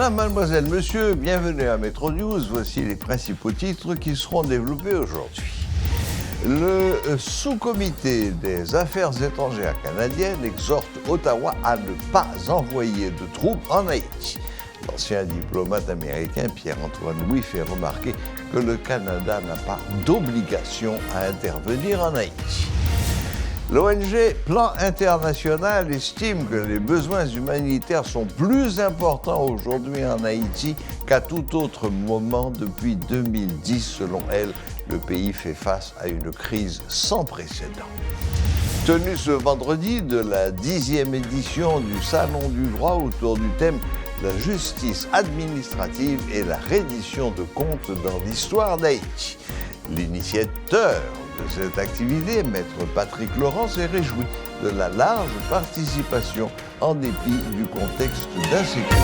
Madame, mademoiselle, monsieur, bienvenue à Metro News. Voici les principaux titres qui seront développés aujourd'hui. Le sous-comité des affaires étrangères canadiennes exhorte Ottawa à ne pas envoyer de troupes en Haïti. L'ancien diplomate américain Pierre-Antoine Louis fait remarquer que le Canada n'a pas d'obligation à intervenir en Haïti. L'ONG Plan International estime que les besoins humanitaires sont plus importants aujourd'hui en Haïti qu'à tout autre moment depuis 2010. Selon elle, le pays fait face à une crise sans précédent. Tenue ce vendredi de la 10e édition du Salon du droit autour du thème « La justice administrative et la reddition de comptes dans l'histoire d'Haïti ». L'initiateur de cette activité, Maître Patrick Laurent, s'est réjoui de la large participation en dépit du contexte d'insécurité.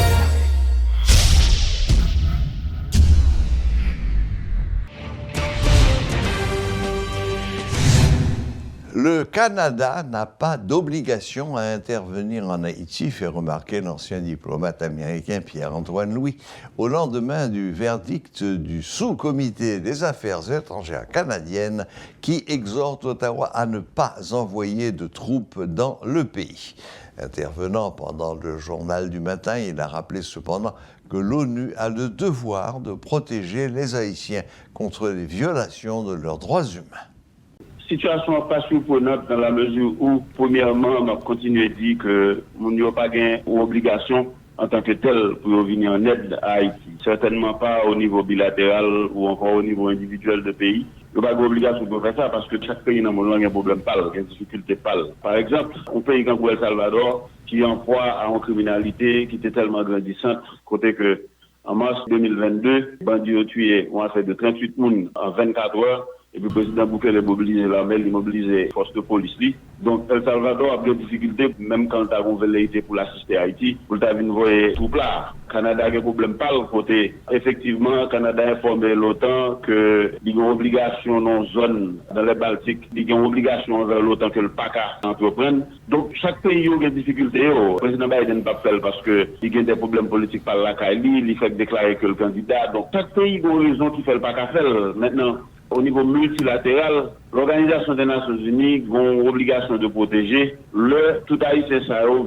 Le Canada n'a pas d'obligation à intervenir en Haïti, fait remarquer l'ancien diplomate américain Pierre-Antoine Louis, au lendemain du verdict du sous-comité des affaires étrangères canadiennes qui exhorte Ottawa à ne pas envoyer de troupes dans le pays. Intervenant pendant le journal du matin, il a rappelé cependant que l'ONU a le devoir de protéger les Haïtiens contre les violations de leurs droits humains. Situation pas surprenante dans la mesure où, premièrement, on a continué à dire que nous n'avons pas d'obligation en tant que tel pour venir en aide à Haïti. Certainement pas au niveau bilatéral ou encore au niveau individuel de pays. Il n'y a pas d'obligation pour faire ça parce que chaque pays dans le monde a un problème pâle, a une difficulté pâle. Par exemple, un pays comme El Salvador qui est en proie à une criminalité qui était tellement grandissante, côté que en mars 2022, bandits ont tué ou fait de 38 personnes en 24 heures. Et puis le président Bukele a mobilisé l'armée, il a mobilisé les forces de police. Donc El Salvador a des difficultés, même quand il a une velléité pour l'assister à Haïti, pour le voir tout plat. Le Canada a des problèmes pas le côté. Effectivement, le Canada a informé l'OTAN qu'il y a une obligation dans la zone, dans les Baltiques, il y a une obligation envers l'OTAN que le PACA entreprenne. Donc chaque pays a des difficultés. Le président Biden n'a pas fait parce qu'il y a des problèmes politiques par la CAILI, il fait déclarer que le candidat. Donc chaque pays a une raison qui fait le PACA faire. Maintenant, au niveau multilatéral, l'Organisation des Nations Unies a une obligation de protéger tout haïtien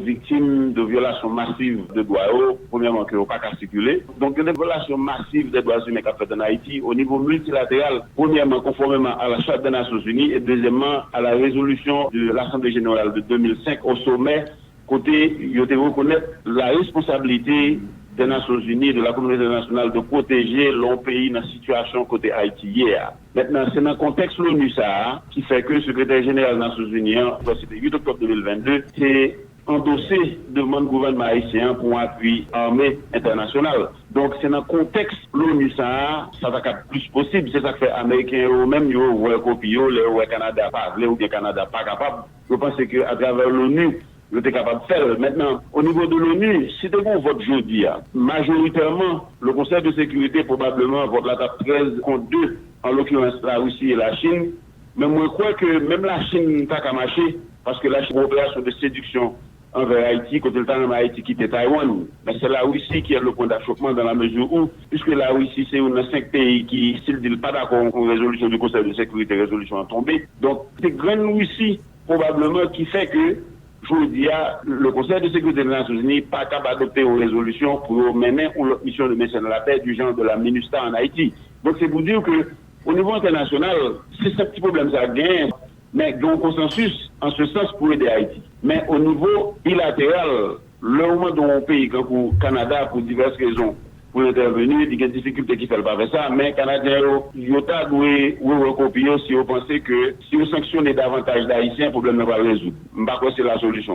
victime de violations massives de droits, premièrement que pas qu'à circuler. Donc des violations massives des droits humains qu'a fait en Haïti au niveau multilatéral, premièrement conformément à la Charte des Nations Unies et deuxièmement à la résolution de l'Assemblée générale de 2005 au sommet, côté il reconnaître la responsabilité des Nations Unies, de la communauté internationale, de protéger leur pays dans la situation côté Haïti hier. Maintenant, c'est dans le contexte de l'ONU qui fait que le secrétaire général des Nations Unies, c'était 8 octobre 2022, c'est endossé devant le gouvernement haïtien pour un appui armé international. Donc, c'est dans le contexte de l'ONU ça va être plus possible. C'est ça que fait les Américains eux-mêmes, ils voient copie, le Canada pas, ou bien Canada pas capable. Je pense qu'à travers l'ONU, vous êtes capable de faire. Maintenant, au niveau de l'ONU, si de vous vote jeudi, majoritairement, le Conseil de sécurité probablement vote la table 13 contre 2, en l'occurrence la Russie et la Chine. Mais moi, je crois que même la Chine n'a pas marché, parce que la Chine a une opération de séduction envers Haïti, quand le temps Haïti quitte Taïwan. Mais c'est la Russie qui est le point d'achoppement dans la mesure où, puisque la Russie, c'est un des 5 pays qui, s'ils ne disent pas d'accord avec une résolution du Conseil de sécurité, résolution a tombé. Donc, c'est grande Russie, probablement, qui fait que je dis le Conseil de sécurité des Nations Unies n'est pas capable d'adopter une résolution pour mener une mission de maintien de la paix du genre de la MINUSTA en Haïti. Donc c'est pour dire que au niveau international, c'est ce petit problème ça gagne, mais il y a un consensus en ce sens pour aider Haïti. Mais au niveau bilatéral, le moment dont un pays comme le Canada, pour diverses raisons, pour intervenir, il y a des difficultés qui ne font pas avec ça, mais les Canadiens, ils ont recopié si vous pensez que si vous sanctionnez davantage d'Haïtiens, le problème ne va pas résoudre. Je ne sais pas si c'est la solution.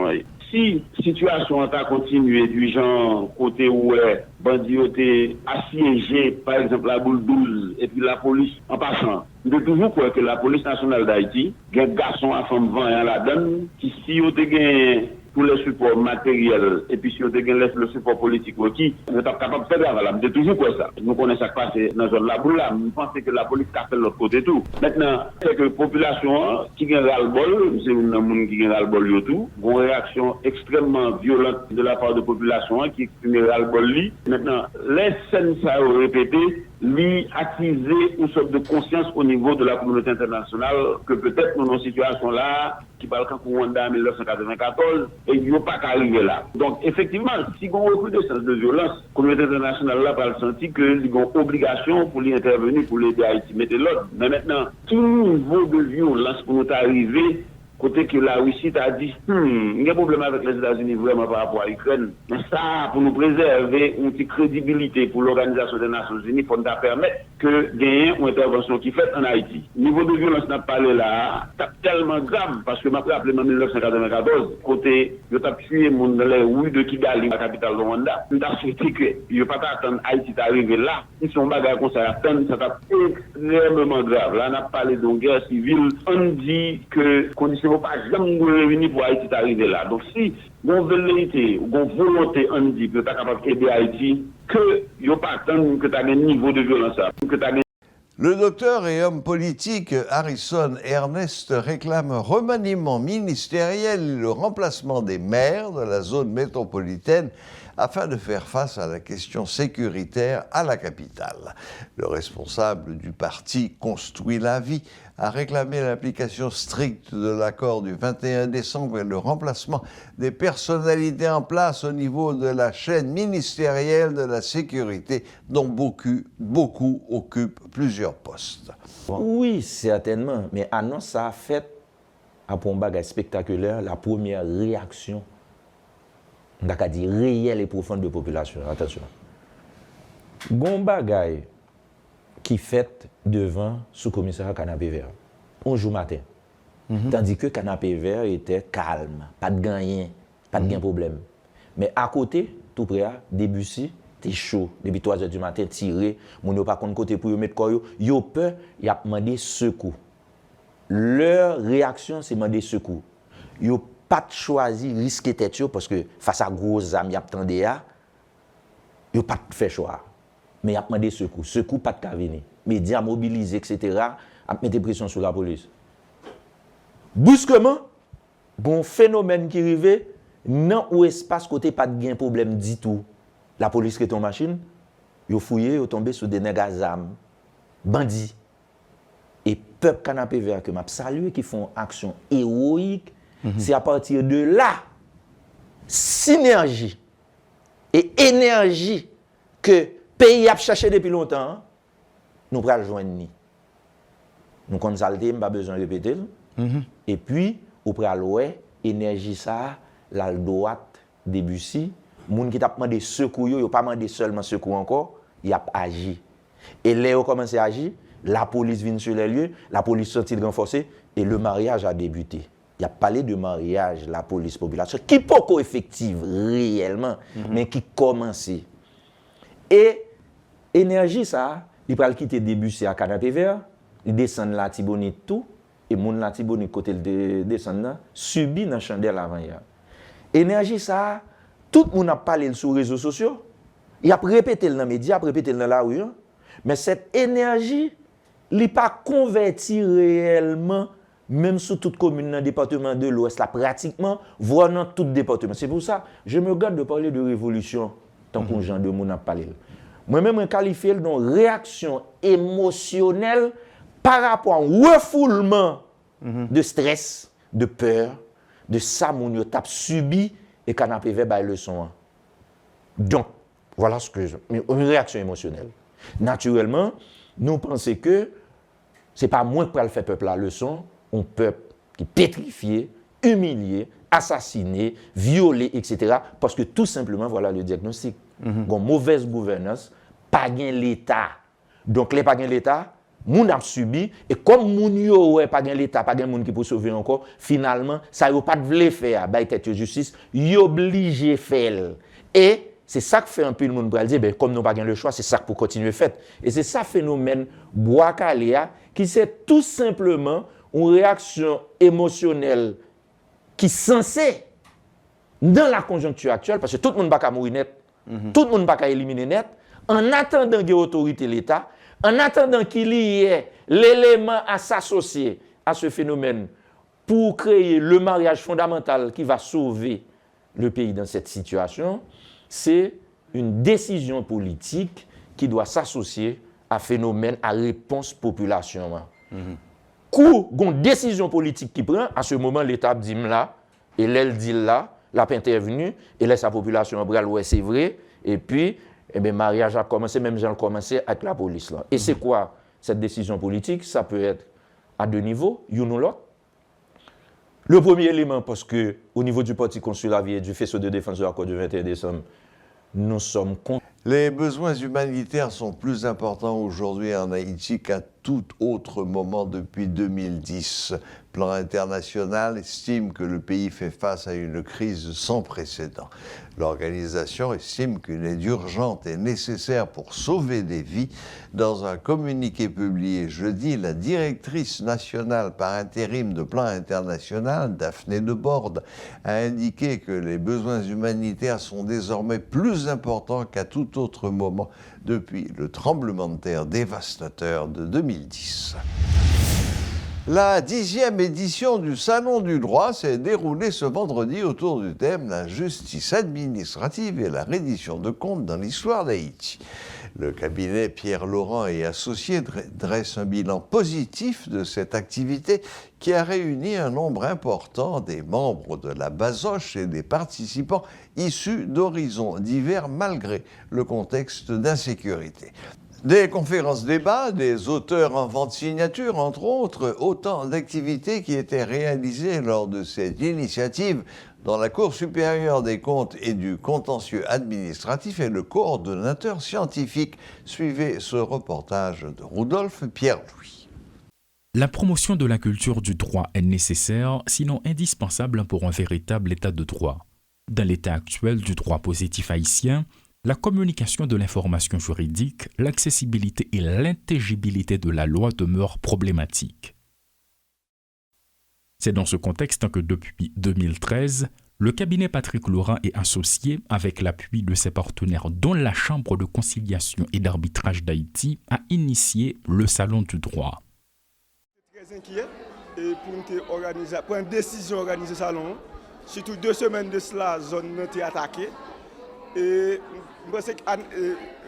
Si la situation a continué du genre côté où bandits ont été assiégés, par exemple la boule 12, et puis la police en passant, de toujours croire que la police nationale d'Haïti, il y a un garçon à femme 20 ans la donne, qui si vous avez pour les supports matériels, et puis si on a le support politique aussi, on est capable de faire ça. Là, c'est toujours pour ça. Nous connaissons ça passe dans la zone de la boule là, nous pensons que la police a fait de l'autre côté tout. Maintenant, c'est que la population qui a ras-le-bol, c'est un monde qui a ras-le-bol et tout, une réaction extrêmement violente de la part de la population qui exprime ras-le-bol. Maintenant, les scènes ça ont répété, lui attiser une sorte de conscience au niveau de la communauté internationale que peut-être nous dans une situation là qui parle quand Rwanda en 1994 et il n'y a pas qu'à arriver là. Donc effectivement, si on recrudescence de violence, la communauté internationale là va sentir qu'il y a une obligation pour lui intervenir pour l'aider à Haïti mettre l'ordre. Mais maintenant, tout niveau de violence pour nous arriver côté que la Russie t'a dit, il y a un problème avec les États-Unis vraiment par rapport à l'Ukraine. Mais ça, pour nous préserver une petite crédibilité pour l'Organisation des Nations Unies, pour nous permettre que gagner une intervention qui fait en Haïti. Niveau de violence n'a pas parlé là, c'est tellement grave, parce que je me rappelle en 1994, côté, je t'ai tué dans les rues de Kigali, la capitale de Rwanda. Je t'ai souhaité que je ne pas attendre Haïti d'arriver là. Ils sont bagarres comme ça, ça extrêmement grave. Là, on a parlé d'une guerre civile. On dit que conditions ne vont pas jamais réunir pour Haïti d'arriver là. Donc si on velléité, on volonté, on dit que tu es capable d'aider Haïti, que il n'y a pas attendre que tu as un niveau de violence. Que le docteur et homme politique Harrison Ernest réclame un remaniement ministériel et le remplacement des maires de la zone métropolitaine afin de faire face à la question sécuritaire à la capitale. Le responsable du parti Construit la vie a réclamé l'application stricte de l'accord du 21 décembre et le remplacement des personnalités en place au niveau de la chaîne ministérielle de la sécurité, dont beaucoup occupent plusieurs postes. Oui, certainement, mais annonce ça a fait un bagage spectaculaire, la première réaction, on a dit réelle et profonde de la population. Attention. Gon bagay qui fait devant sous-commissariat Canapé Vert, on joue matin. Tandis que Canapé Vert était calme, pas de gagné, pas de problème. Mais à côté, tout près, Debussy, t'es chaud, depuis 3 h du matin, tiré, mon yo pas contre côté pour mettre quoi yo peur, y a demandé secours. Leur réaction c'est demander secours. Yo pas choisi risquer tête parce que face à gros âmes y a tendé à yo pas fait choix. Mais y a demandé secours pas de venir. Médias mobilisés etc. a mettre pression sur la police. Brusquement, bon phénomène qui arrive non ou espace côté pas de gain problème du tout. La police qui est en machine, yo fouillé, yo tombé sur des nègres à armes, bandits. Et peuple Canapé Vert que m'a salué qui font action héroïque, c'est à partir de là synergie et énergie que pays a cherché depuis longtemps, nous pral joindre ni. Nous consulter, pas besoin de répéter. Et puis au pral ouais, énergie ça, la droite Debussy, moun qui t'a demandé secours yo pas demandé seulement secours encore, il a agi. Et là on commencé à agir, la police vient sur les lieux, la police sortit de renforcer et le mariage a débuté. Il a parlé de mariage, la police population, qui pas effective réellement, mais qui commençait. Et énergie ça, il va quitter Debussy à Canapé Vert, il descend la Tibonite tout, et moun la Tibonite côté de descend là, subit dans chandelle avant hier. Énergie ça, tout le monde a parlé sur les réseaux sociaux, il a répété dans les médias, il a répété dans la rue, mais cette énergie, il n'est pas converti réellement, même sur toute commune dans le département de l'Ouest, là, pratiquement, voire dans tout département. C'est pour ça que je me garde de parler de révolution, tant qu'on gens de monde a parlé. Moi-même, je qualifie d'une réaction émotionnelle par rapport au refoulement de stress, de peur, de ça qu'on a subi et qu'on a fait la leçon. Donc, voilà ce que une réaction émotionnelle. Naturellement, nous pensons que ce n'est pas moi qui faire peuple la leçon, un peuple qui est pétrifié, humilié, assassiné, violé, etc. Parce que tout simplement, voilà le diagnostic. Une mauvaise gouvernance, pas gain l'État. Donc, les pas gain l'État, moun a subi, et comme moun yo pas gain l'État, pas gain moun qui peut sauver encore, finalement, ça yo pas de vle faire, bay tête de justice, yo obligé faire. Et c'est ça que fait un peu le monde pour dire, ben, comme nous pas le choix, c'est ça pour continuer faire. Et c'est ça phénomène Bois-Caléa qui c'est tout simplement une réaction émotionnelle qui est censée dans la conjoncture actuelle, parce que tout le monde ne va pas mourir net, tout le monde ne va pas éliminer net, en attendant qu'il y ait autorité de l'État, en attendant qu'il y ait l'élément à s'associer à ce phénomène pour créer le mariage fondamental qui va sauver le pays dans cette situation, c'est une décision politique qui doit s'associer à phénomène, à réponse population. Quand une décision politique qui prend, à ce moment, l'État dit là, et l'elle dit là, l'a intervenu, et laisse la population en ouais, c'est vrai, et puis, le mariage a commencé, même j'ai commencé avec la police. Là. Et c'est quoi cette décision politique? Ça peut être à deux niveaux, une ou l'autre. Le premier élément, parce que au niveau du parti consulat et du faisceau de défense de l'accord du 21 décembre, nous sommes contre. Les besoins humanitaires sont plus importants aujourd'hui en Haïti qu'à tout autre moment depuis 2010. Plan international estime que le pays fait face à une crise sans précédent. L'organisation estime qu'une aide urgente est nécessaire pour sauver des vies. Dans un communiqué publié jeudi, la directrice nationale par intérim de Plan international, Daphné Deborde, a indiqué que les besoins humanitaires sont désormais plus importants qu'à tout autre moment depuis le tremblement de terre dévastateur de 2010. La 10e édition du Salon du droit s'est déroulée ce vendredi autour du thème « La justice administrative et la reddition de comptes dans l'histoire d'Haïti ». Le cabinet Pierre Laurent et Associés dresse un bilan positif de cette activité qui a réuni un nombre important des membres de la Basoche et des participants issus d'horizons divers malgré le contexte d'insécurité. Des conférences-débats, des auteurs en vente signature, entre autres, autant d'activités qui étaient réalisées lors de cette initiative dans la Cour supérieure des comptes et du contentieux administratif et le coordonnateur scientifique. Suivez ce reportage de Rudolph Pierre-Louis. La promotion de la culture du droit est nécessaire, sinon indispensable pour un véritable état de droit. Dans l'état actuel du droit positif haïtien, la communication de l'information juridique, l'accessibilité et l'intelligibilité de la loi demeurent problématiques. C'est dans ce contexte que depuis 2013, le cabinet Patrick Laurent et Associés, avec l'appui de ses partenaires dont la Chambre de conciliation et d'arbitrage d'Haïti, a initié le Salon du droit. Très inquiet et pour une décision organisée salon, surtout 2 semaines de cela, la zone a été attaquée. Et je pense que la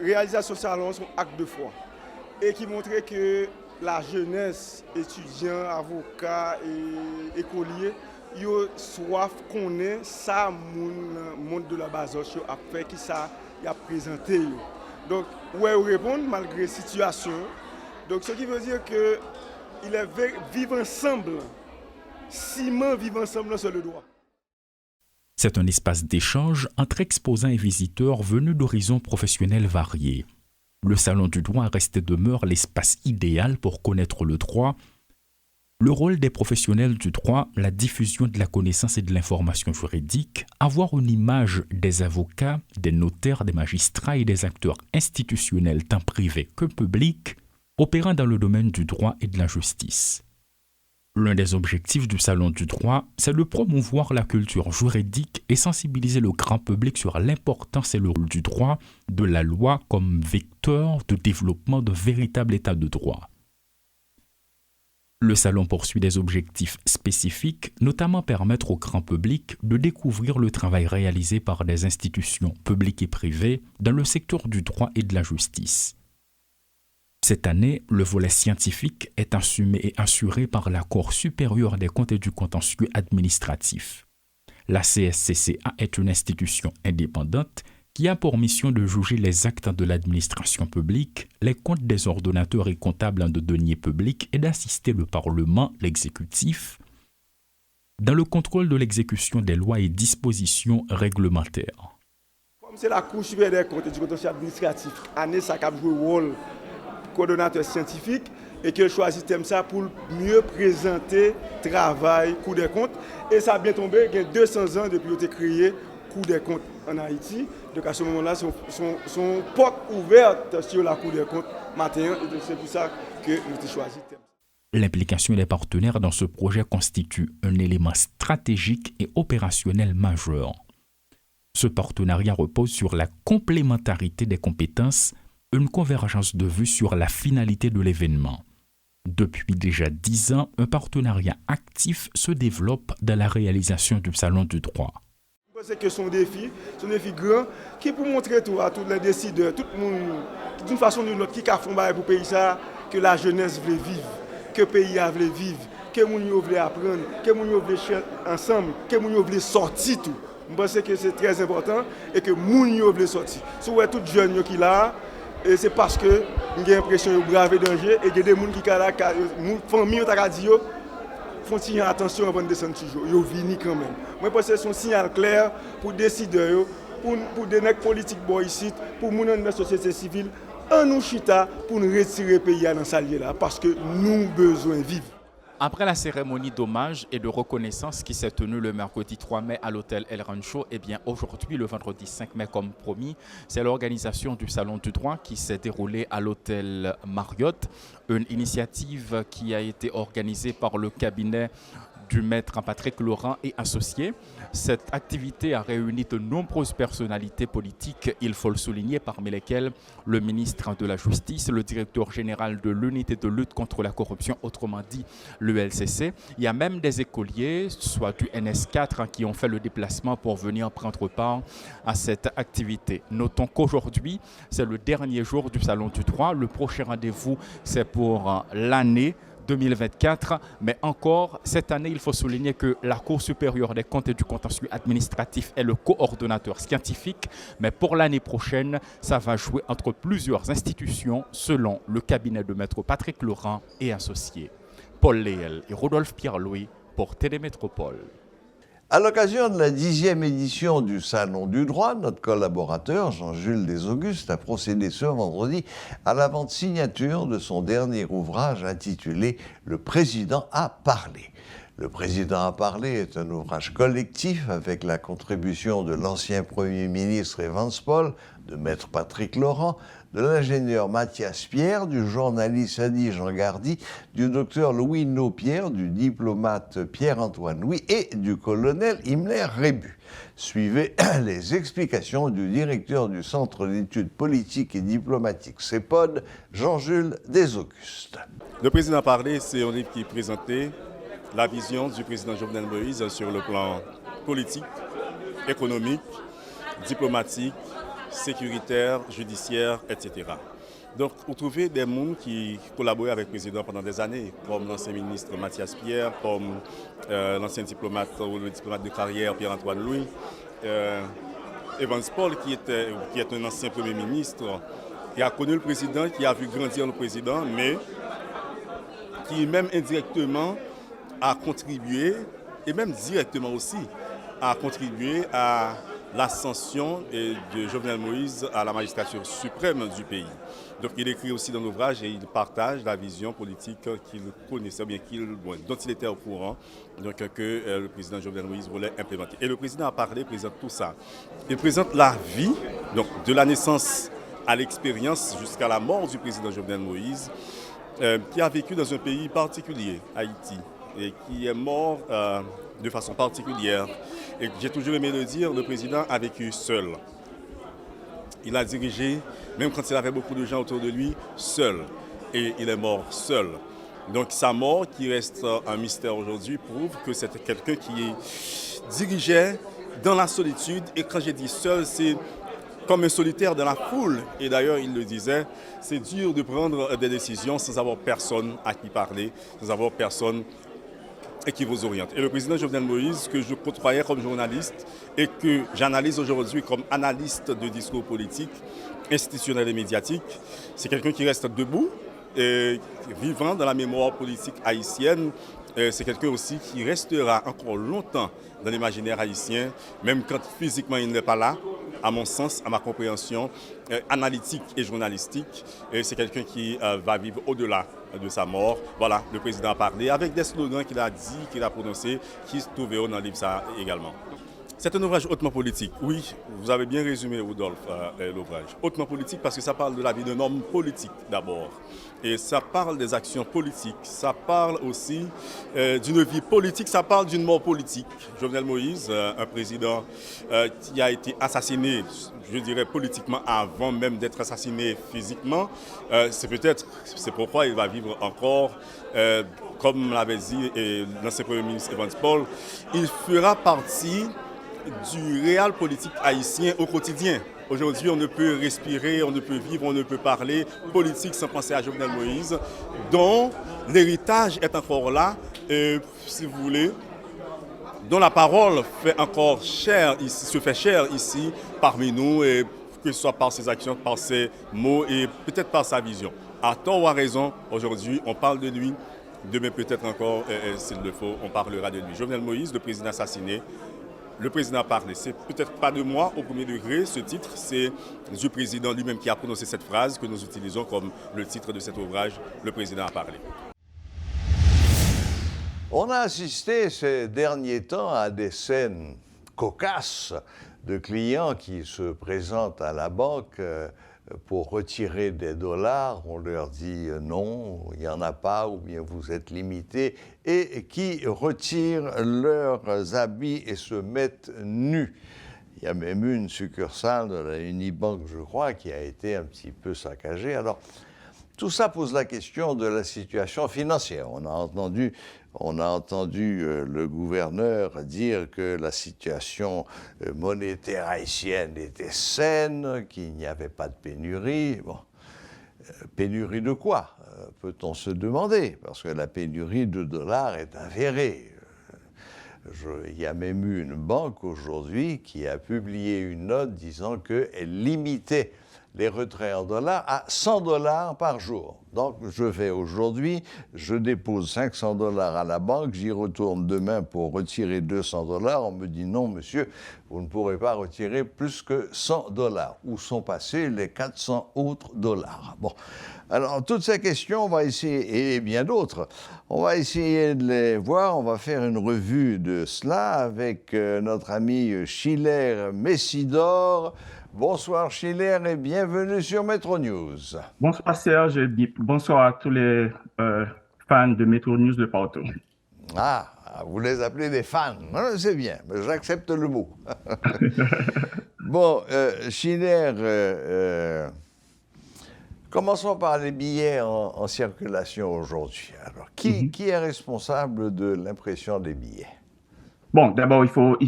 réalisation de ce salon est un acte de foi et qui montrait que la jeunesse, étudiants, avocats et écoliers, ils ont soif qu'on ait ça, le monde de la Basoche a fait qui ça a présenté. Donc, ouais, on répond malgré la situation. Donc, ce qui veut dire que il est vivre ensemble, ciment vivre ensemble sur le droit. C'est un espace d'échange entre exposants et visiteurs venus d'horizons professionnels variés. Le Salon du droit reste et demeure l'espace idéal pour connaître le droit, le rôle des professionnels du droit, la diffusion de la connaissance et de l'information juridique, avoir une image des avocats, des notaires, des magistrats et des acteurs institutionnels tant privés que publics, opérant dans le domaine du droit et de la justice. L'un des objectifs du Salon du droit, c'est de promouvoir la culture juridique et sensibiliser le grand public sur l'importance et le rôle du droit, de la loi comme vecteur de développement de véritable état de droit. Le Salon poursuit des objectifs spécifiques, notamment permettre au grand public de découvrir le travail réalisé par des institutions publiques et privées dans le secteur du droit et de la justice. Cette année, le volet scientifique est assumé et assuré par la Cour supérieure des comptes et du contentieux administratif. La CSCCA est une institution indépendante qui a pour mission de juger les actes de l'administration publique, les comptes des ordonnateurs et comptables de deniers publics et d'assister le Parlement, l'exécutif, dans le contrôle de l'exécution des lois et dispositions réglementaires. Comme c'est la Cour supérieure des comptes et du contentieux administratif, année ça a joué le rôle coordonnateur scientifique et qu'elle choisit thème ça pour mieux présenter le travail Cour des comptes. Et ça a bien tombé, il y a 200 ans depuis qu'il a été créé Cour des comptes en Haïti. Donc à ce moment-là, son porte ouverte sur la Cour des comptes matin. Et c'est pour ça que nous avons choisi thème. L'implication des partenaires dans ce projet constitue un élément stratégique et opérationnel majeur. Ce partenariat repose sur la complémentarité des compétences, une convergence de vues sur la finalité de l'événement. Depuis déjà 10 ans, un partenariat actif se développe dans la réalisation du Salon du droit. C'est que son défi grand, qui pour montrer tout à tous les décideurs, tout le monde, d'une façon ou d'une autre, qui a fait pour le pays ça, que la jeunesse veut vivre, que le pays veut vivre, que les gens veulent apprendre, que les gens veulent chanter ensemble, que les gens veulent sortir tout. Je pense que c'est très important et que les gens veulent sortir. Si vous êtes tous jeunes qui là, et c'est parce que j'ai l'impression de braver danger et que des gens qui sont là, les familles qui font attention avant de descendre toujours. Ils viennent quand même. Moi, je pense que c'est un signal clair pour décider, pour des nègres politiques ici, pour les gens de la société civile, en nous chita pour nous retirer le pays dans sa là, parce que nous avons besoin de vivre. Après la cérémonie d'hommage et de reconnaissance qui s'est tenue le mercredi 3 mai à l'hôtel El Rancho, eh bien aujourd'hui, le vendredi 5 mai comme promis, c'est l'organisation du Salon du droit qui s'est déroulée à l'hôtel Marriott, une initiative qui a été organisée par le cabinet du maître Patrick Laurent et associés. Cette activité a réuni de nombreuses personnalités politiques, il faut le souligner, parmi lesquelles le ministre de la Justice, le directeur général de l'unité de lutte contre la corruption, autrement dit l'ULCC. Il y a même des écoliers, soit du NS4, qui ont fait le déplacement pour venir prendre part à cette activité. Notons qu'aujourd'hui, c'est le dernier jour du Salon du droit. Le prochain rendez-vous, c'est pour l'année 2024, mais encore cette année, il faut souligner que la Cour supérieure des comptes et du contentieux administratif est le coordonnateur scientifique, mais pour l'année prochaine, ça va jouer entre plusieurs institutions selon le cabinet de maître Patrick Laurent et associés. Paul Léel et Rodolphe Pierre-Louis pour Télémétropole. À l'occasion de la 10e édition du Salon du droit, notre collaborateur Jean-Jules Desaugustes a procédé ce vendredi à la vente signature de son dernier ouvrage intitulé « Le Président a parlé ». Le Président a parlé est un ouvrage collectif avec la contribution de l'ancien Premier ministre Evans Paul, de maître Patrick Laurent, de l'ingénieur Mathias Pierre, du journaliste Adi Jean-Gardy, du docteur Louis Naupierre, du diplomate Pierre-Antoine Louis et du colonel Himmler Rébu. Suivez les explications du directeur du Centre d'études politiques et diplomatiques CEPOD, Jean-Jules Desaugustes. Le Président a parlé, c'est un livre qui présentait la vision du président Jovenel Moïse sur le plan politique, économique, diplomatique, sécuritaire, judiciaire, etc. Donc, vous trouvez des gens qui collaboraient avec le président pendant des années, comme l'ancien ministre Mathias Pierre, comme l'ancien diplomate ou le diplomate de carrière Pierre-Antoine Louis, Evans Paul, qui est un ancien premier ministre, qui a connu le président, qui a vu grandir le président, mais qui même indirectement a contribué, et même directement aussi, a contribué à l'ascension de Jovenel Moïse à la magistrature suprême du pays. Donc il écrit aussi dans l'ouvrage et il partage la vision politique qu'il connaissait, bien dont il était au courant, donc que le président Jovenel Moïse voulait implémenter. Et le président a parlé, présente tout ça. Il présente la vie, donc de la naissance à l'expérience jusqu'à la mort du président Jovenel Moïse, qui a vécu dans un pays particulier, Haïti, et qui est mort de façon particulière. Et j'ai toujours aimé le dire, le président a vécu seul. Il a dirigé, même quand il avait beaucoup de gens autour de lui, seul. Et il est mort seul. Donc sa mort, qui reste un mystère aujourd'hui, prouve que c'était quelqu'un qui dirigeait dans la solitude. Et quand j'ai dit seul, c'est comme un solitaire dans la foule. Et d'ailleurs, il le disait, c'est dur de prendre des décisions sans avoir personne à qui parler, sans avoir personne et qui vous oriente. Et le président Jovenel Moïse, que je côtoyais comme journaliste et que j'analyse aujourd'hui comme analyste de discours politique, institutionnel et médiatique, c'est quelqu'un qui reste debout et vivant dans la mémoire politique haïtienne. C'est quelqu'un aussi qui restera encore longtemps dans l'imaginaire haïtien, même quand physiquement il n'est pas là, à mon sens, à ma compréhension analytique et journalistique. Et c'est quelqu'un qui va vivre au-delà de sa mort. Voilà, le président a parlé avec des slogans qu'il a dit, qu'il a prononcés, qui se trouvaient dans le livre ça également. C'est un ouvrage hautement politique. Oui, vous avez bien résumé, Rodolphe, l'ouvrage. Hautement politique parce que ça parle de la vie d'un homme politique d'abord. Et ça parle des actions politiques. Ça parle aussi d'une vie politique. Ça parle d'une mort politique. Jovenel Moïse, un président qui a été assassiné, je dirais politiquement, avant même d'être assassiné physiquement. C'est pourquoi il va vivre encore, comme l'avait dit l'ancien Premier ministre Evans Paul, il fera partie du réel politique haïtien au quotidien. Aujourd'hui, on ne peut respirer, on ne peut vivre, on ne peut parler politique sans penser à Jovenel Moïse, dont l'héritage est encore là, si vous voulez, dont la parole fait encore cher ici, se fait chère ici parmi nous, et que ce soit par ses actions, par ses mots et peut-être par sa vision. À tort ou à raison, aujourd'hui, on parle de lui. Demain, peut-être encore, s'il le faut, on parlera de lui. Jovenel Moïse, le président assassiné. Le président a parlé. C'est peut-être pas de moi au premier degré, ce titre, c'est du président lui-même qui a prononcé cette phrase que nous utilisons comme le titre de cet ouvrage, le président a parlé. On a assisté ces derniers temps à des scènes cocasses de clients qui se présentent à la banque pour retirer des dollars. On leur dit non, il n'y en a pas, ou bien vous êtes limité, et qui retirent leurs habits et se mettent nus. Il y a même eu une succursale de la Unibank, je crois, qui a été un petit peu saccagée. Alors, tout ça pose la question de la situation financière. On a entendu le gouverneur dire que la situation monétaire haïtienne était saine, qu'il n'y avait pas de pénurie. Bon, pénurie de quoi, peut-on se demander? Parce que la pénurie de dollars est avérée. Il y a même eu une banque aujourd'hui qui a publié une note disant qu'elle limitait les retraits en dollars à 100 $ par jour. Donc, je vais aujourd'hui, je dépose 500 $ à la banque, j'y retourne demain pour retirer 200 $. On me dit non, monsieur, vous ne pourrez pas retirer plus que 100 $. Où sont passés les 400 autres dollars? Bon. Alors, toutes ces questions, on va essayer, et bien d'autres, on va essayer de les voir. On va faire une revue de cela avec notre ami Schiller Messidor. Bonsoir Schiller et bienvenue sur Metro News. Bonsoir Serge et bonsoir à tous les fans de Metro News de partout. Ah, vous les appelez des fans, c'est bien, j'accepte le mot. Bon, Schiller, commençons par les billets en circulation aujourd'hui. Alors, qui est responsable de l'impression des billets? Bon, d'abord, il faut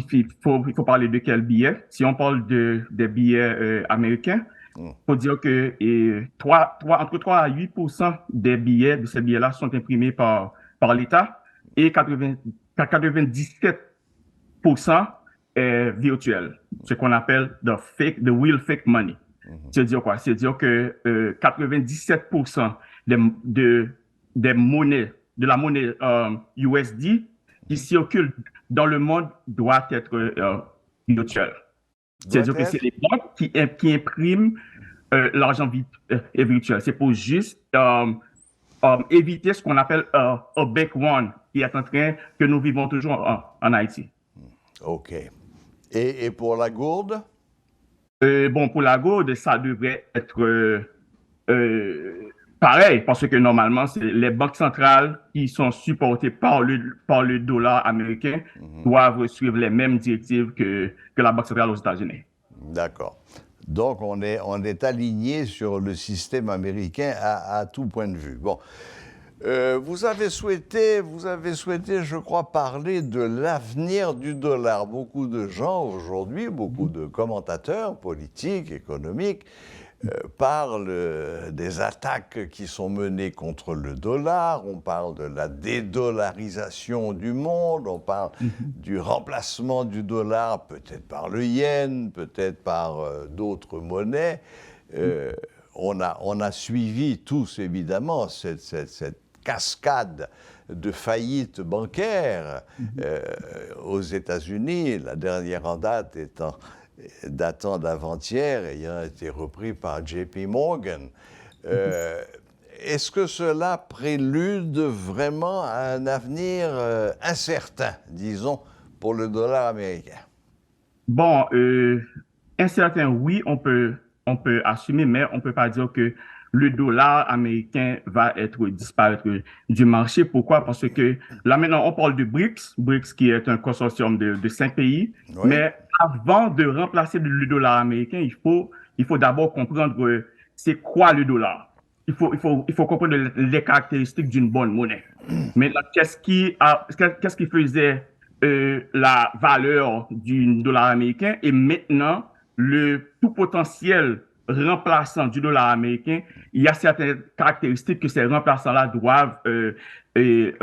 parler de quels billets. Si on parle des billets américains, il faut dire que entre 3 à 8% des billets, de ces billets-là, sont imprimés par l'État et 97% est virtuel, ce qu'on appelle the real fake money. C'est-à-dire quoi? C'est-à-dire que 97% des monnaies, de la monnaie USD qui circule dans le monde doit être virtuel. C'est-à-dire que c'est les banques qui impriment l'argent virtuel. C'est pour juste éviter ce qu'on appelle un bank run qui est en train, que nous vivons toujours en Haïti. OK. Et pour la gourde? Bon, pour la gourde, ça devrait être pareil, parce que normalement, c'est les banques centrales qui sont supportées par le dollar américain doivent suivre les mêmes directives que la Banque centrale aux États-Unis. D'accord. Donc, on est aligné sur le système américain à tout point de vue. Bon. Vous avez souhaité, je crois, parler de l'avenir du dollar. Beaucoup de gens aujourd'hui, beaucoup de commentateurs politiques, économiques, parlent des attaques qui sont menées contre le dollar, on parle de la dédollarisation du monde, on parle du remplacement du dollar peut-être par le yen, peut-être par d'autres monnaies. On a suivi tous, évidemment, cette cascade de faillites bancaires aux États-Unis, la dernière en date datant d'avant-hier, ayant été repris par JP Morgan. Est-ce que cela prélude vraiment à un avenir incertain, disons, pour le dollar américain? Bon, incertain, oui, on peut assumer, mais on peut pas dire que le dollar américain va disparaître du marché. Pourquoi? Parce que là maintenant, on parle de BRICS qui est un consortium de 5 pays, Oui. mais avant de remplacer le dollar américain, il faut d'abord comprendre c'est quoi le dollar. Il faut comprendre les caractéristiques d'une bonne monnaie. Maintenant, qu'est-ce qui faisait la valeur du dollar américain et maintenant le tout potentiel remplaçant du dollar américain, il y a certaines caractéristiques que ces remplaçants-là doivent et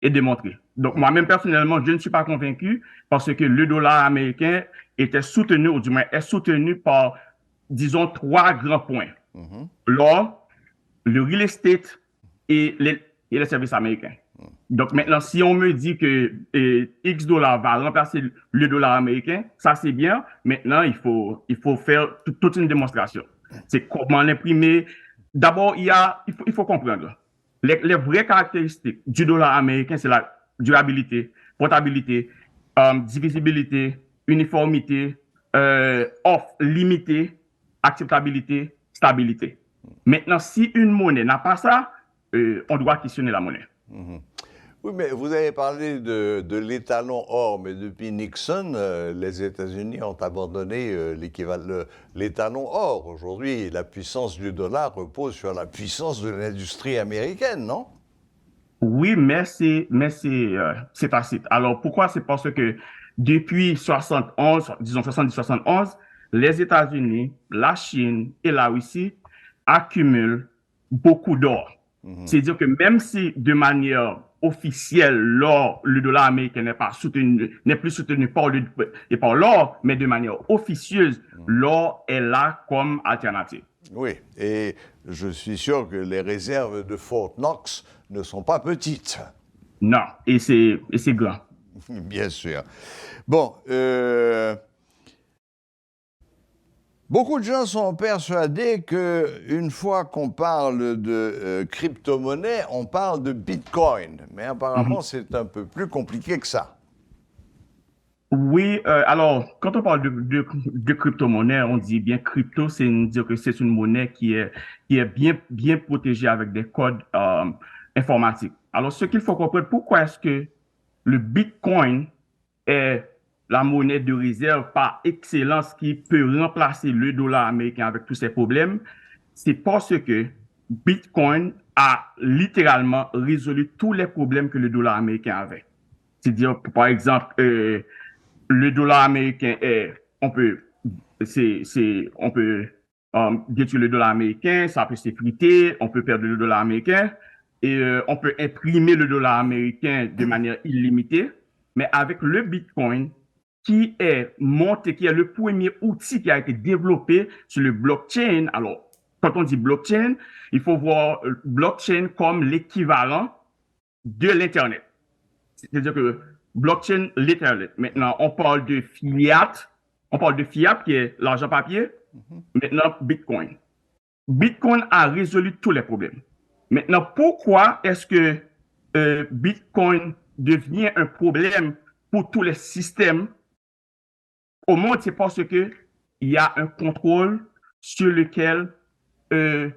démontrer. Donc, moi-même, personnellement, je ne suis pas convaincu parce que le dollar américain était soutenu, ou du moins est soutenu par, disons, 3 grands points. L'or, le real estate et les services américains. Donc maintenant, si on me dit que X dollars va remplacer le dollar américain, ça c'est bien. Maintenant, il faut faire toute une démonstration. C'est comment l'imprimer. D'abord, il faut comprendre. Les vraies caractéristiques du dollar américain, c'est la durabilité, portabilité, divisibilité, uniformité, offre limitée, acceptabilité, stabilité. Maintenant, si une monnaie n'a pas ça, on doit questionner la monnaie. Oui, mais vous avez parlé de l'étalon or, mais depuis Nixon, les États-Unis ont abandonné l'étalon or. Aujourd'hui, la puissance du dollar repose sur la puissance de l'industrie américaine, non? Oui, mais c'est tacite. Alors, pourquoi? C'est parce que depuis 71, disons 70-71, les États-Unis, la Chine et la Russie accumulent beaucoup d'or. C'est-à-dire que même si de manière officielle, le dollar américain n'est plus soutenu par l'or, mais de manière officieuse, l'or est là comme alternative. Oui, et je suis sûr que les réserves de Fort Knox ne sont pas petites. Non, et c'est grand. Bien sûr. Bon, beaucoup de gens sont persuadés qu'une fois qu'on parle de crypto-monnaie, on parle de Bitcoin. Mais apparemment, c'est un peu plus compliqué que ça. Oui, alors, quand on parle de crypto-monnaie, on dit bien crypto, c'est dire que c'est une monnaie qui est bien protégée avec des codes informatiques. Alors, ce qu'il faut comprendre, pourquoi est-ce que le Bitcoin est la monnaie de réserve par excellence qui peut remplacer le dollar américain avec tous ses problèmes, c'est parce que Bitcoin a littéralement résolu tous les problèmes que le dollar américain avait. C'est-à-dire, par exemple, le dollar américain on peut détruire le dollar américain, ça peut s'effriter, on peut perdre le dollar américain et on peut imprimer le dollar américain de manière illimitée. Mais avec le Bitcoin, qui est le premier outil qui a été développé sur le blockchain. Alors, quand on dit blockchain, il faut voir blockchain comme l'équivalent de l'Internet. C'est-à-dire que blockchain, l'Internet. Maintenant, on parle de fiat qui est l'argent papier. Maintenant, Bitcoin. Bitcoin a résolu tous les problèmes. Maintenant, pourquoi est-ce que Bitcoin devient un problème pour tous les systèmes au monde? C'est parce que il y a un contrôle sur lequel que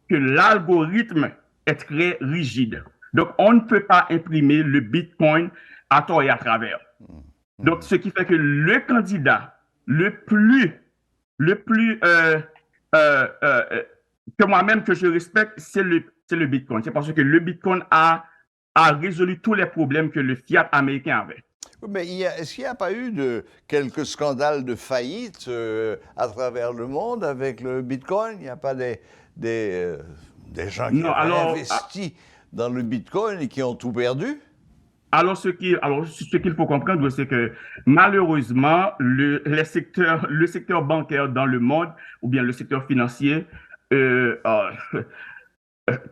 l'algorithme est très rigide. Donc, on ne peut pas imprimer le Bitcoin à tort et à travers. Donc, ce qui fait que le candidat le plus que moi-même que je respecte, c'est le Bitcoin. C'est parce que le Bitcoin a résolu tous les problèmes que le fiat américain avait. Oui, mais est-ce qu'il n'y a pas eu quelques scandales de faillite à travers le monde avec le Bitcoin? Il n'y a pas des gens qui ont investi dans le Bitcoin et qui ont tout perdu? Alors, ce qu'il faut comprendre, c'est que malheureusement, le secteur bancaire dans le monde, ou bien le secteur financier,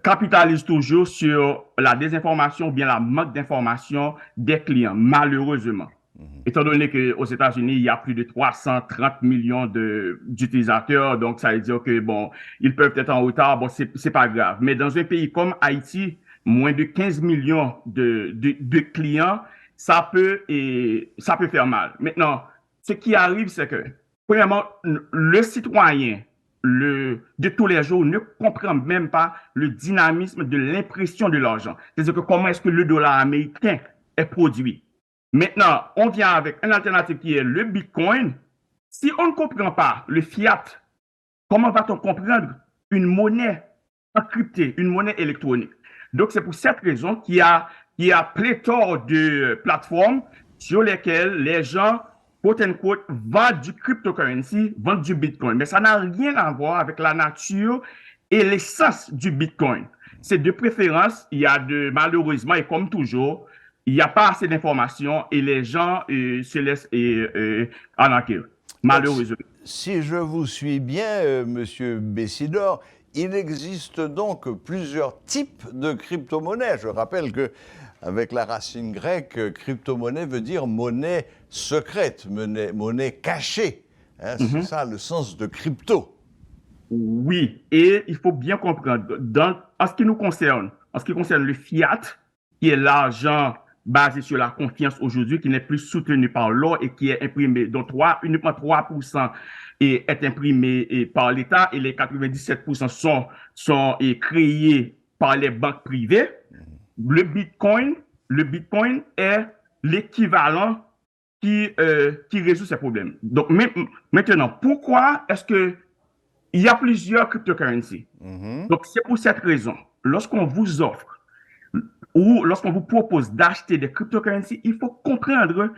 capitalise toujours sur la désinformation ou bien la manque d'information des clients, malheureusement. Étant donné qu'aux États-Unis, il y a plus de 330 millions d'utilisateurs, donc ça veut dire que, bon, ils peuvent être en retard, bon, c'est pas grave. Mais dans un pays comme Haïti, moins de 15 millions de clients, ça peut faire mal. Maintenant, ce qui arrive, c'est que, premièrement, le citoyen de tous les jours ne comprend même pas le dynamisme de l'impression de l'argent. C'est-à-dire que comment est-ce que le dollar américain est produit. Maintenant, on vient avec une alternative qui est le Bitcoin. Si on ne comprend pas le fiat, comment va-t-on comprendre une monnaie encryptée, une monnaie électronique? Donc, c'est pour cette raison qu'il y a pléthore de plateformes sur lesquelles les gens, quote unquote, vendent du cryptocurrency, vendent du Bitcoin. Mais ça n'a rien à voir avec la nature et l'essence du Bitcoin. C'est de préférence, malheureusement, et comme toujours, il n'y a pas assez d'informations et les gens se laissent en enquête, malheureusement. Si je vous suis bien, Monsieur Bessidor, il existe donc plusieurs types de crypto-monnaies. Je rappelle que avec la racine grecque, crypto-monnaie veut dire monnaie secrète, monnaie cachée. Hein, c'est ça le sens de crypto. Oui, et il faut bien comprendre, en ce qui nous concerne, en ce qui concerne le fiat, qui est l'argent basé sur la confiance aujourd'hui, qui n'est plus soutenu par l'or et qui est imprimé, dont uniquement 3% est imprimé par l'État et les 97% sont créés par les banques privées. Le Bitcoin est l'équivalent qui résout ces problèmes. Donc maintenant, pourquoi est-ce que il y a plusieurs cryptocurrencies? Donc c'est pour cette raison, lorsqu'on vous offre ou lorsqu'on vous propose d'acheter des cryptocurrencies, il faut comprendre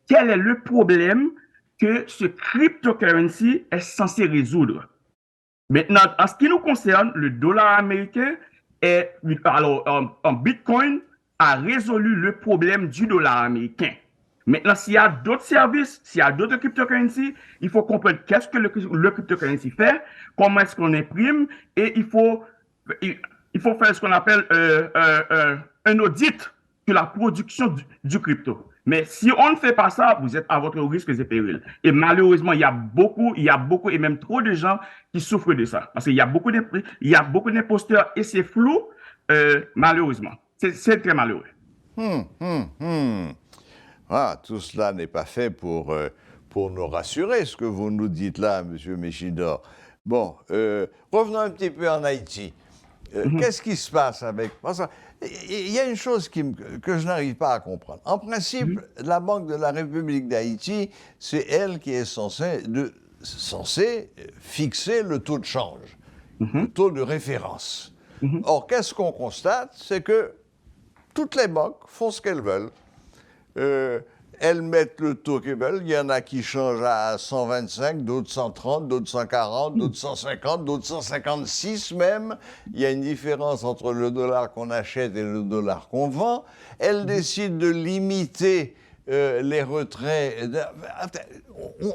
quel est le problème que ce cryptocurrency est censé résoudre. Maintenant, en ce qui nous concerne, le dollar américain en Bitcoin a résolu le problème du dollar américain. Maintenant, s'il y a d'autres services, s'il y a d'autres cryptocurrencies, il faut comprendre qu'est-ce que le cryptocurrency fait, comment est-ce qu'on imprime, et il faut faire ce qu'on appelle un audit sur la production du crypto. Mais si on ne fait pas ça, vous êtes à votre risque et péril. Et malheureusement, il y a beaucoup et même trop de gens qui souffrent de ça. Parce qu'il y a beaucoup d'imposteurs et c'est flou, malheureusement. C'est très malheureux. Ah, tout cela n'est pas fait pour nous rassurer, ce que vous nous dites là, M. Méchidor. Bon, revenons un petit peu en Haïti. Qu'est-ce qui se passe avec... Il y a une chose que je n'arrive pas à comprendre. En principe, la Banque de la République d'Haïti, c'est elle qui est censée fixer le taux de change, le taux de référence. Or, qu'est-ce qu'on constate? C'est que toutes les banques font ce qu'elles veulent. Elles mettent le taux qu'elles veulent. Il y en a qui changent à 125, d'autres 130, d'autres 140, d'autres 150, d'autres 156 même. Il y a une différence entre le dollar qu'on achète et le dollar qu'on vend. Elles décident de limiter les retraits.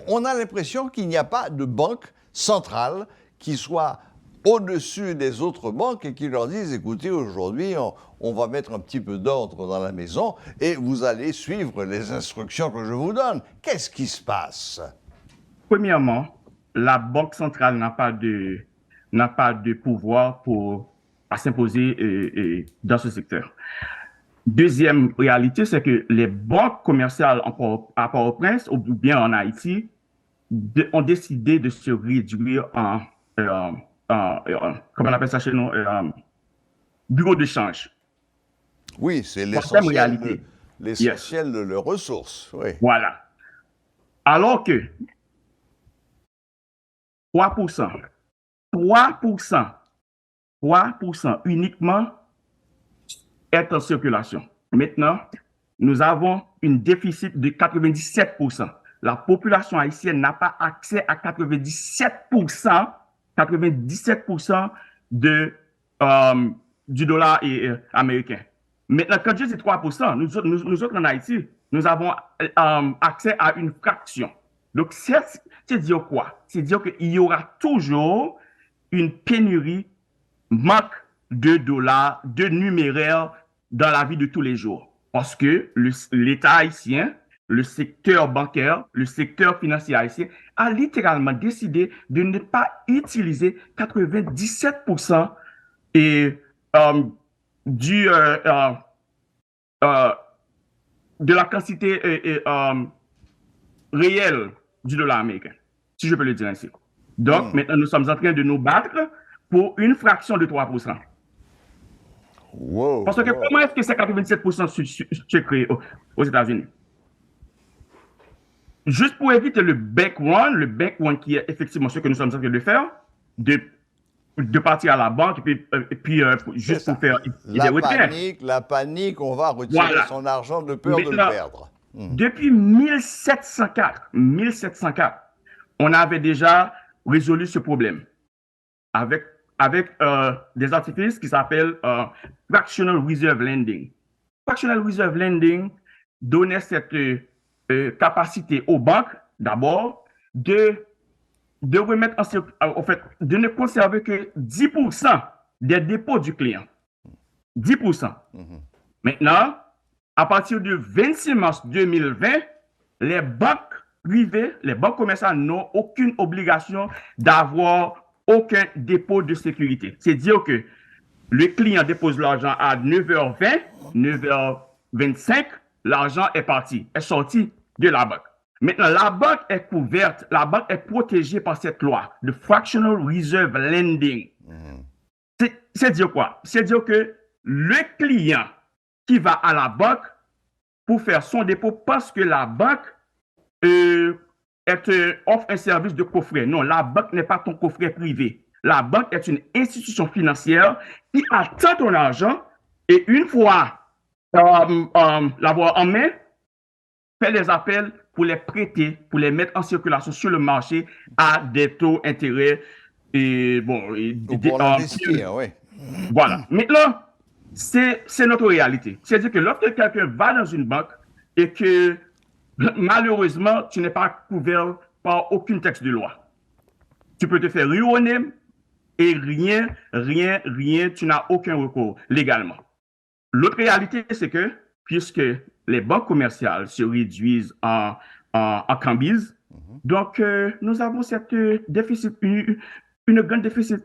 On a l'impression qu'il n'y a pas de banque centrale qui soit au-dessus des autres banques et qui leur disent, écoutez, aujourd'hui, on va mettre un petit peu d'ordre dans la maison et vous allez suivre les instructions que je vous donne. Qu'est-ce qui se passe? Premièrement, la Banque centrale n'a pas de pouvoir à s'imposer dans ce secteur. Deuxième réalité, c'est que les banques commerciales à Port-au-Prince ou bien en Haïti ont décidé de se réduire en comment on appelle ça chez nous, bureau de change. Oui, c'est l'essentiel de leurs ressources. Oui. Voilà. Alors que 3% uniquement est en circulation. Maintenant, nous avons un déficit de 97%. La population haïtienne n'a pas accès à 97% du dollar américain. Maintenant, quand je dis 3%, nous autres en Haïti, nous avons accès à une fraction. Donc, c'est dire quoi? C'est dire qu'il y aura toujours une pénurie, manque de dollars, de numéraire dans la vie de tous les jours. Parce que l'État haïtien, le secteur bancaire, le secteur financier haïtien a littéralement décidé de ne pas utiliser 97% de la quantité réelle du dollar américain, si je peux le dire ainsi. Donc, maintenant, nous sommes en train de nous battre pour une fraction de 3%. Wow, Parce que comment est-ce que c'est 97% secret aux États-Unis? Juste pour éviter le bank run qui est effectivement ce que nous sommes en train de faire, de partir à la banque et puis juste pour faire des retraits. La panique, on va retirer son argent de peur de le perdre. Depuis 1704, on avait déjà résolu ce problème avec des artifices qui s'appellent fractional reserve lending. Fractional reserve lending donnait cette capacité aux banques, d'abord, de remettre en fait, de ne conserver que 10% des dépôts du client. 10%. Maintenant, à partir du 26 mars 2020, les banques privées, les banques commerciales n'ont aucune obligation d'avoir aucun dépôt de sécurité. C'est-à-dire que le client dépose l'argent à 9h20, 9h25, l'argent est parti, est sorti de la banque. Maintenant, la banque est couverte, la banque est protégée par cette loi de fractional reserve lending. C'est dire quoi? C'est dire que le client qui va à la banque pour faire son dépôt parce que la banque offre un service de coffret. Non, la banque n'est pas ton coffret privé. La banque est une institution financière qui attend ton argent et une fois l'avoir en main, fait des appels pour les prêter, pour les mettre en circulation sur le marché à des taux d'intérêt pour l'investir, oui. Voilà. Maintenant, c'est notre réalité. C'est-à-dire que lorsque quelqu'un va dans une banque et que malheureusement, tu n'es pas couvert par aucun texte de loi, tu peux te faire ruiner et rien, tu n'as aucun recours légalement. L'autre réalité, c'est que puisque les banques commerciales se réduisent en cambise, donc nous avons cette déficit, une grande déficit.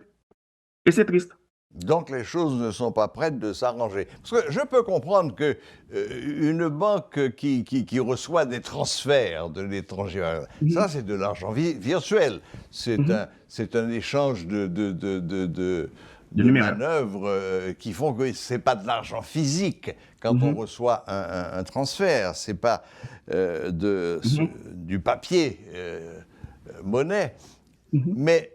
Et c'est triste. Donc les choses ne sont pas prêtes de s'arranger. Parce que je peux comprendre que une banque qui reçoit des transferts de l'étranger, ça c'est de l'argent virtuel. C'est un échange de manœuvres qui font que c'est pas de l'argent physique quand on reçoit un transfert. C'est pas du papier monnaie. Mais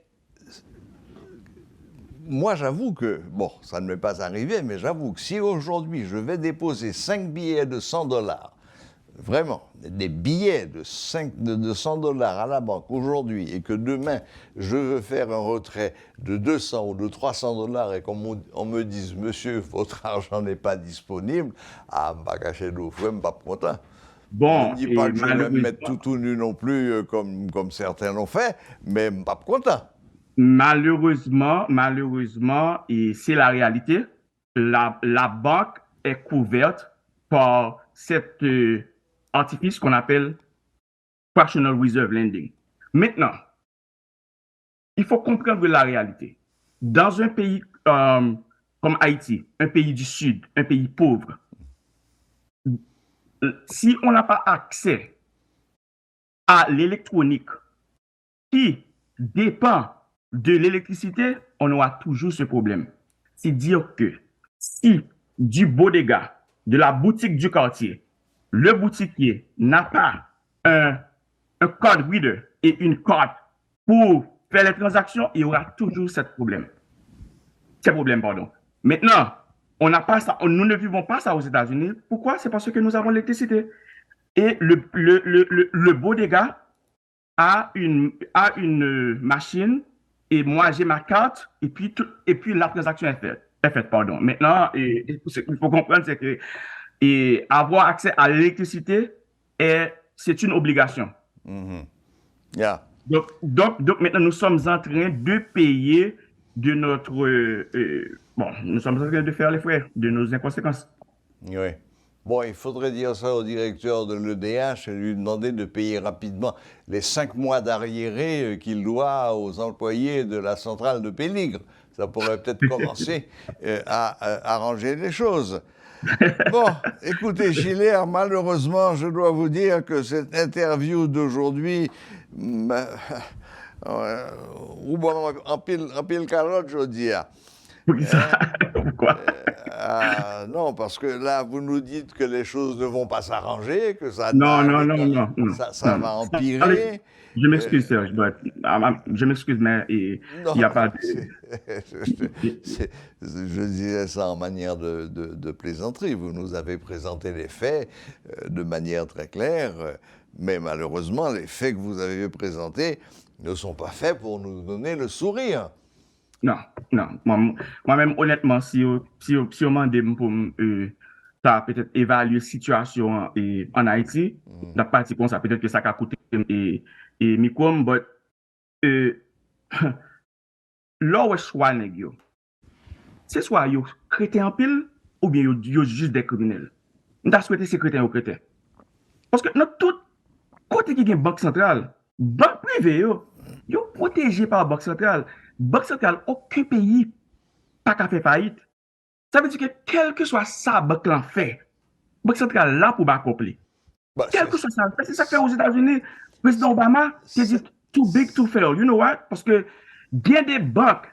moi, j'avoue que, bon, ça ne m'est pas arrivé, mais j'avoue que si aujourd'hui je vais déposer 5 billets de $100, vraiment, des billets de $100 à la banque aujourd'hui, et que demain je veux faire un retrait de 200 ou de $300 et qu'on me dise, monsieur, votre argent n'est pas disponible, ah, je ne vais pas cacher d'eau, je ne suis pas content. Bon, je ne dis pas que je vais me mettre tout nu non plus, comme certains l'ont fait, mais je ne suis pas content. Malheureusement, et c'est la réalité, la banque est couverte par cet artifice qu'on appelle fractional reserve lending. Maintenant, il faut comprendre la réalité. Dans un pays comme Haïti, un pays du Sud, un pays pauvre, si on n'a pas accès à l'électronique qui dépend de l'électricité, on aura toujours ce problème. C'est dire que si du bodega, de la boutique du quartier, le boutiquier n'a pas un code reader et une carte pour faire les transactions, il y aura toujours ce problème. Maintenant, on n'a pas ça, nous ne vivons pas ça aux États-Unis. Pourquoi? C'est parce que nous avons l'électricité. Et le bodega a une machine. Et moi, j'ai ma carte, et puis la transaction est faite. Maintenant, il faut comprendre, c'est que avoir accès à l'électricité, c'est une obligation. Yeah. Donc, maintenant, nous sommes en train de payer de notre... nous sommes en train de faire les frais de nos inconséquences. Oui. Bon, il faudrait dire ça au directeur de l'EDH et lui demander de payer rapidement les 5 mois d'arriérés qu'il doit aux employés de la centrale de Péligre. Ça pourrait peut-être commencer à arranger les choses. Bon, écoutez, Schiller, malheureusement, je dois vous dire que cette interview d'aujourd'hui Ou bon, en pile carotte, je dis. Oui, ça. Pourquoi? Non, parce que là, vous nous dites que les choses ne vont pas s'arranger, que ça Non, dalle, non, et non, que non, non. ça va empirer. Je m'excuse, Serge, je m'excuse, mais il n'y a pas de... Je disais ça en manière de plaisanterie. Vous nous avez présenté les faits de manière très claire, mais malheureusement, les faits que vous avez présentés ne sont pas faits pour nous donner le sourire. Non, non. Moi-même, honnêtement, si on m'a demandé pour peut-être évaluer la situation en Haïti, la partie comme ça, peut-être que ça a coûté et micro, mais là où est choix nèg yo, c'est soit yo chrétien en pile ou bien yo juste des criminels. On t'a souhaité ces chrétiens ou chrétiens. Parce que dans tout côté qui gagne banque centrale, banque privée yo protégé par la banque centrale. Banque centrale, aucun pays pas qu'à faire faillite. Ça veut dire que quel que soit ça banque l'en fait, banque centrale là pour accomplir. Quel que soit ça, c'est ça que fait aux États-Unis. Président Obama qui dit too big to fail. You know what? Parce que bien des banques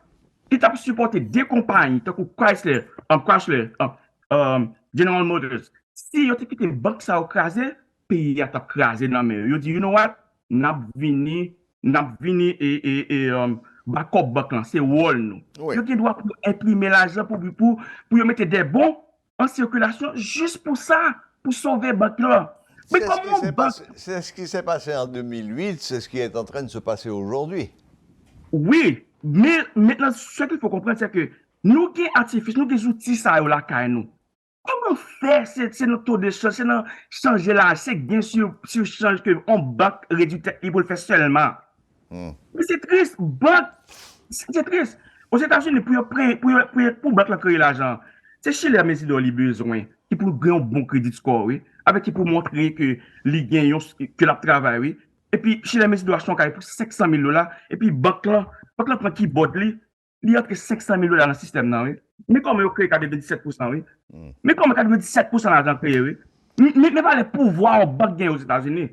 qui t'a supporté des compagnies, comme Chrysler, General Motors. Si yo te quitté banque ça écrasé, pays a écrasé dans mais yo dit you know what? N'a vini et backup banque là, c'est wall nous. Yo qui doit pour imprimer l'argent pour mettre des bons en circulation juste pour ça, pour sauver banque là. Mais c'est ce qui s'est passé en 2008, c'est ce qui est en train de se passer aujourd'hui. Oui, mais maintenant, ce qu'il faut comprendre, c'est que nous qui artifices, nous qui outils ça là, nous. Comment faire? C'est notre taux de change, c'est changer là, c'est bien sûr change que on banque réduit il faut le faire seulement. Mais c'est triste, banque, c'est triste. Aux États-Unis, pour banque créer l'argent, c'est chez les Messidor les besoins qui pour gagner un bon crédit score, oui, avec qui pour montrer que les gagnent que la travail, oui. Et puis chez les Messidor acheter un carré pour $500,000 et puis banque là prend qui bord il y a que $500,000 dans le système là, oui. Mais comme il crée 17%, oui. Mais comme 17% d'argent créé, oui. Mais pas les pouvoirs banque gagne aux États-Unis.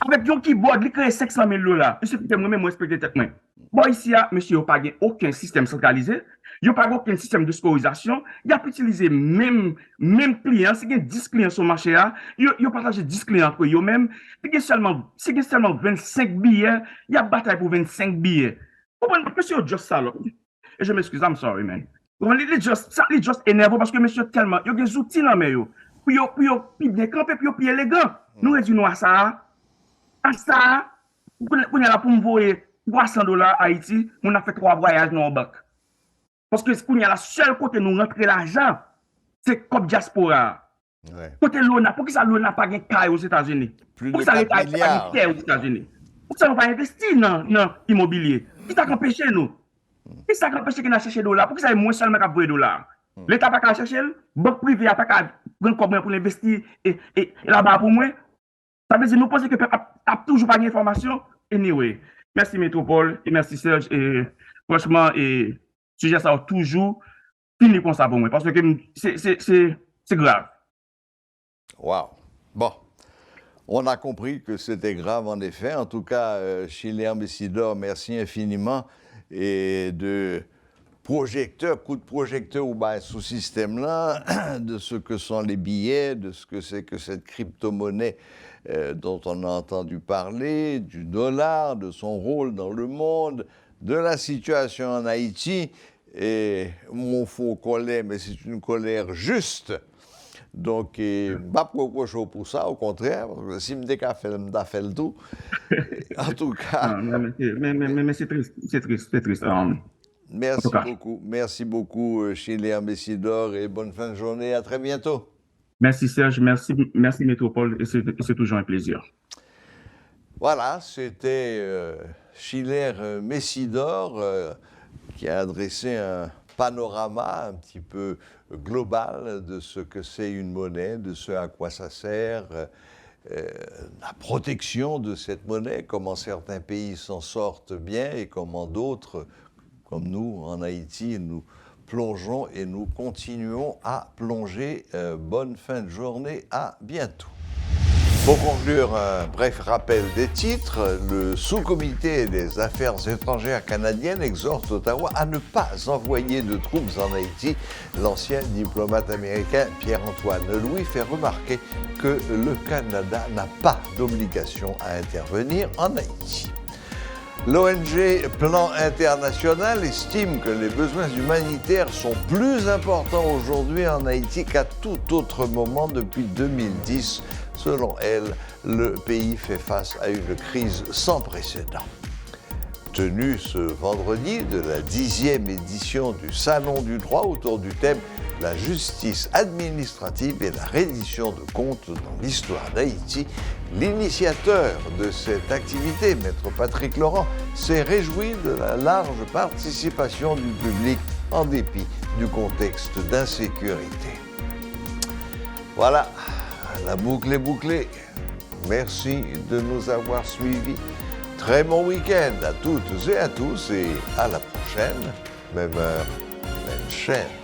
Avec yon qui bord, il crée $500,000. Je sais que moi respecter tête moi. Bon ici monsieur n'a pas aucun système centralisé. Il n'y a pas aucun système de scorisation. Il a pu utiliser même client. Si il y a 10 clients sur le marché, il a partagé 10 clients entre eux-mêmes. Si il y a seulement 25 billets, il y a bataille pour 25 billets. Monsieur juste ça, là. Et je m'excuse, I'm sorry, man. Il est juste énervant parce que monsieur tellement, il y a des outils là, mais puis bien campé, puis bien élégant. Nous réduisons à ça. À ça, on est là pour me voyer $300 à Haïti, on a fait 3 voyages dans la banque. Parce que qu'on y a la seule côté nous rentrer l'argent, c'est comme diaspora. Côté l'ONA, pour que ça l'ONA pas gagné caille aux États-Unis. Plus pour de que ça 4 milliards aux États-Unis. Pour que ça ne pas investir dans l'immobilier. Qui t'a empêché nous? Qui t'a empêché qu'on a cherché $? Pour que ça ait moins seulement qu'à $. L'État n'a pas chercher, banque privée n'a pas qu'à prendre comme pour investir et là-bas pour moi. Ça veut dire nous pensons que le peuple n'a toujours pas d'informations. Anyway, merci Métropole et merci Serge. Et franchement, le sujet ça a toujours fini comme ça pour moi. Parce que c'est grave. Wow. Bon. On a compris que c'était grave en effet. En tout cas, Chilien Messidor, merci infiniment. Et de coup de projecteur ou sous système-là, de ce que sont les billets, de ce que c'est que cette crypto-monnaie dont on a entendu parler, du dollar, de son rôle dans le monde, de la situation en Haïti. Et mon faux colère, mais c'est une colère juste. Donc, pas reproche pour ça, au contraire, parce que si je me fait le tout. En tout cas. Mais c'est triste, c'est triste. Merci beaucoup, Chilien Messidor, et bonne fin de journée. À très bientôt. Merci Serge, merci Métropole, et c'est toujours un plaisir. Voilà, c'était Chilien Messidor qui a adressé un panorama un petit peu global de ce que c'est une monnaie, de ce à quoi ça sert, la protection de cette monnaie, comment certains pays s'en sortent bien et comment d'autres, comme nous en Haïti, nous plongeons et nous continuons à plonger. Bonne fin de journée, à bientôt. Pour conclure, un bref rappel des titres. Le sous-comité des affaires étrangères canadiennes exhorte Ottawa à ne pas envoyer de troupes en Haïti. L'ancien diplomate américain Pierre-Antoine Louis fait remarquer que le Canada n'a pas d'obligation à intervenir en Haïti. L'ONG Plan International estime que les besoins humanitaires sont plus importants aujourd'hui en Haïti qu'à tout autre moment depuis 2010. Selon elle, le pays fait face à une crise sans précédent. Tenue ce vendredi de la 10e édition du Salon du droit autour du thème « La justice administrative et la reddition de comptes dans l'histoire d'Haïti », l'initiateur de cette activité, Maître Patrick Laurent, s'est réjoui de la large participation du public en dépit du contexte d'insécurité. Voilà, la boucle est bouclée. Merci de nous avoir suivis. Très bon week-end à toutes et à tous et à la prochaine, même heure, même chaîne.